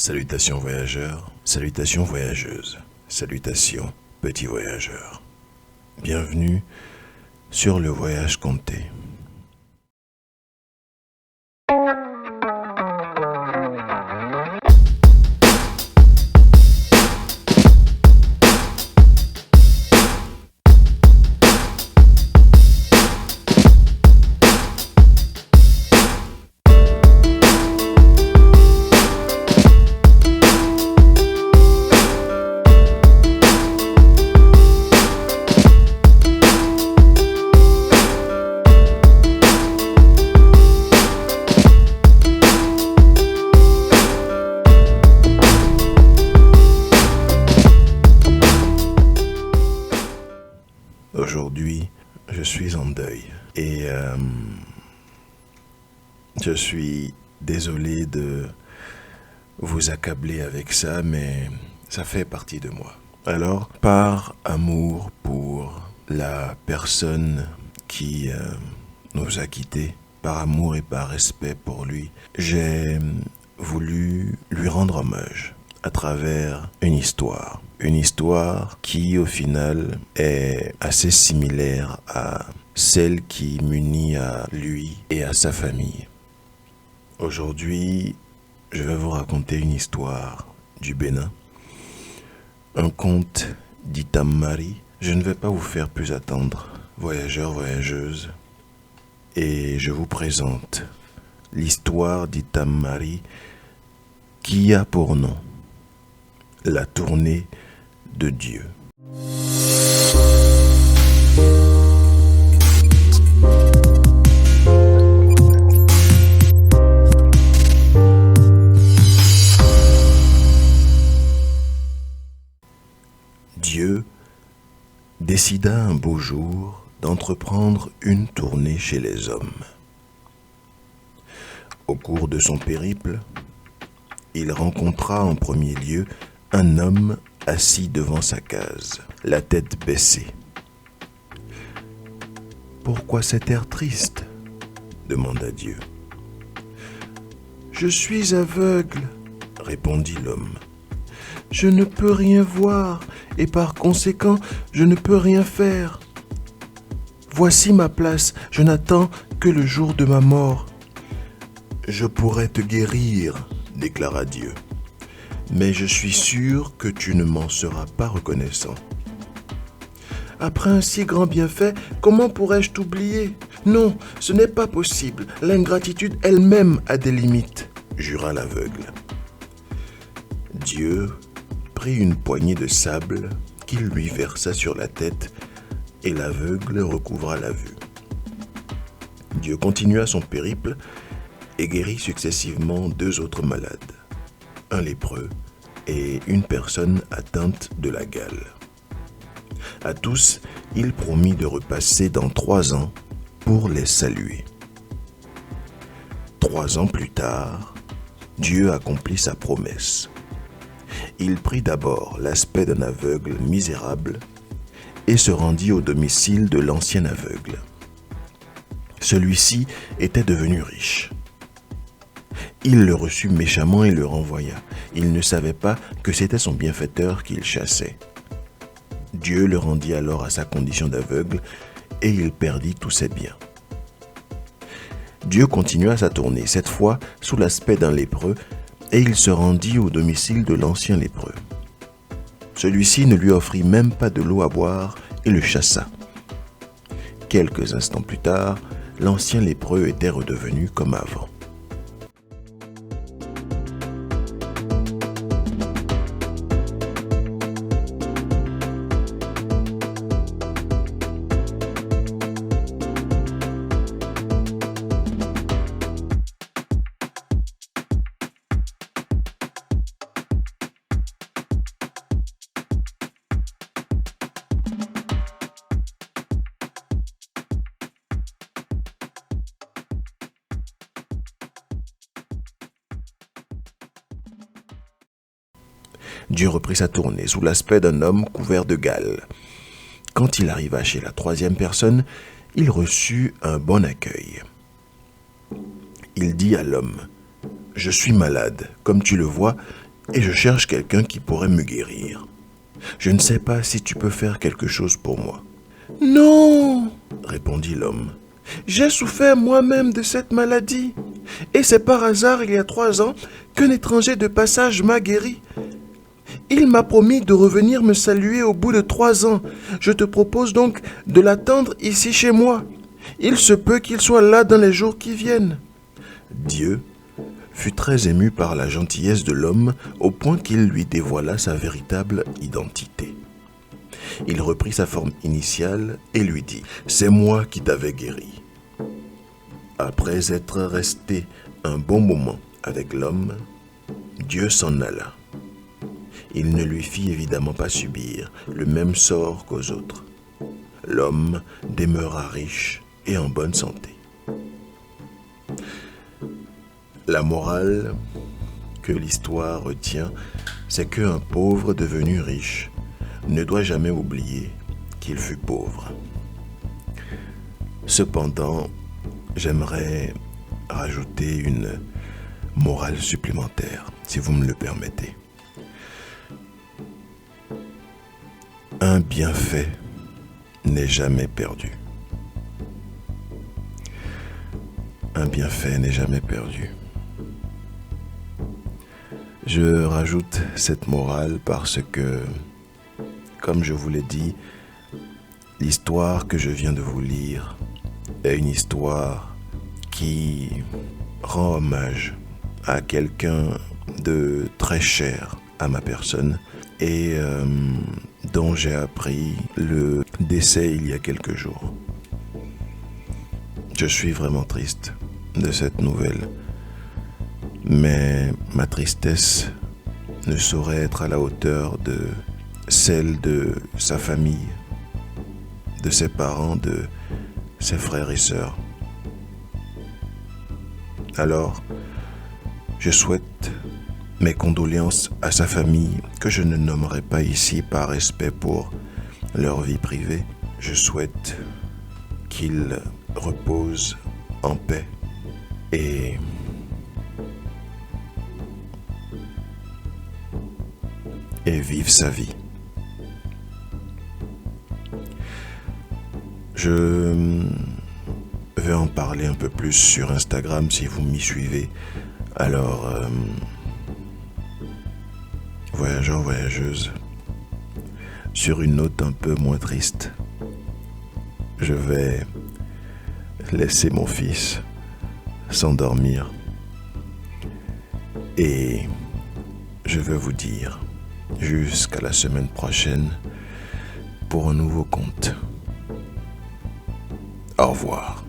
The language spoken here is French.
Salutations voyageurs, salutations voyageuses, salutations petits voyageurs. Bienvenue sur le voyage compté. Aujourd'hui, je suis en deuil et je suis désolé de vous accabler avec ça, mais ça fait partie de moi. Alors, par amour pour la personne qui nous a quittés, par amour et par respect pour lui, j'ai voulu lui rendre hommage à travers une histoire qui au final est assez similaire à celle qui m'unit à lui et à sa famille. Aujourd'hui, je vais vous raconter une histoire du Bénin, un conte d'Itam Mari. Je ne vais pas vous faire plus attendre, voyageurs, voyageuses, et je vous présente l'histoire d'Itam Mari qui a pour nom la tournée de Dieu. Dieu décida un beau jour d'entreprendre une tournée chez les hommes. Au cours de son périple, il rencontra en premier lieu un homme assis devant sa case, la tête baissée. « Pourquoi cet air triste ?» demanda Dieu. « Je suis aveugle, » répondit l'homme. « Je ne peux rien voir et par conséquent, je ne peux rien faire. Voici ma place, je n'attends que le jour de ma mort. »« Je pourrais te guérir, » déclara Dieu. Mais je suis sûr que tu ne m'en seras pas reconnaissant. Après un si grand bienfait, comment pourrais-je t'oublier? Non, ce n'est pas possible. L'ingratitude elle-même a des limites, jura l'aveugle. Dieu prit une poignée de sable qu'il lui versa sur la tête et l'aveugle recouvra la vue. Dieu continua son périple et guérit successivement 2 autres malades, un lépreux et une personne atteinte de la gale. À tous, il promit de repasser dans 3 ans pour les saluer. 3 ans plus tard, Dieu accomplit sa promesse. Il prit d'abord l'aspect d'un aveugle misérable et se rendit au domicile de l'ancien aveugle. Celui-ci était devenu riche. Il le reçut méchamment et le renvoya. Il ne savait pas que c'était son bienfaiteur qu'il chassait. Dieu le rendit alors à sa condition d'aveugle et il perdit tous ses biens. Dieu continua sa tournée, cette fois sous l'aspect d'un lépreux, et il se rendit au domicile de l'ancien lépreux. Celui-ci ne lui offrit même pas de l'eau à boire et le chassa. Quelques instants plus tard, l'ancien lépreux était redevenu comme avant. Dieu reprit sa tournée sous l'aspect d'un homme couvert de gale. Quand il arriva chez la 3e personne, il reçut un bon accueil. Il dit à l'homme : « Je suis malade, comme tu le vois, et je cherche quelqu'un qui pourrait me guérir. Je ne sais pas si tu peux faire quelque chose pour moi. »« Non, » répondit l'homme. « J'ai souffert moi-même de cette maladie. Et c'est par hasard, il y a 3 ans, qu'un étranger de passage m'a guéri. Il m'a promis de revenir me saluer au bout de 3 ans. Je te propose donc de l'attendre ici chez moi. Il se peut qu'il soit là dans les jours qui viennent. » Dieu fut très ému par la gentillesse de l'homme au point qu'il lui dévoila sa véritable identité. Il reprit sa forme initiale et lui dit « C'est moi qui t'avais guéri. » Après être resté un bon moment avec l'homme, Dieu s'en alla. Il ne lui fit évidemment pas subir le même sort qu'aux autres. L'homme demeura riche et en bonne santé. La morale que l'histoire retient, c'est qu'un pauvre devenu riche ne doit jamais oublier qu'il fut pauvre. Cependant, j'aimerais rajouter une morale supplémentaire, si vous me le permettez. Un bienfait n'est jamais perdu. Un bienfait n'est jamais perdu. Je rajoute cette morale parce que, comme je vous l'ai dit, l'histoire que je viens de vous lire est une histoire qui rend hommage à quelqu'un de très cher à ma personne et dont j'ai appris le décès il y a quelques jours. Je suis vraiment triste de cette nouvelle, mais ma tristesse ne saurait être à la hauteur de celle de sa famille, de ses parents, de ses frères et sœurs. Alors, je souhaite mes condoléances à sa famille, que je ne nommerai pas ici par respect pour leur vie privée. Je souhaite qu'ils reposent en paix et vivent sa vie. Je vais en parler un peu plus sur Instagram si vous m'y suivez. Alors, voyageurs, voyageuses, sur une note un peu moins triste, je vais laisser mon fils s'endormir et je vais vous dire jusqu'à la semaine prochaine pour un nouveau conte. Au revoir.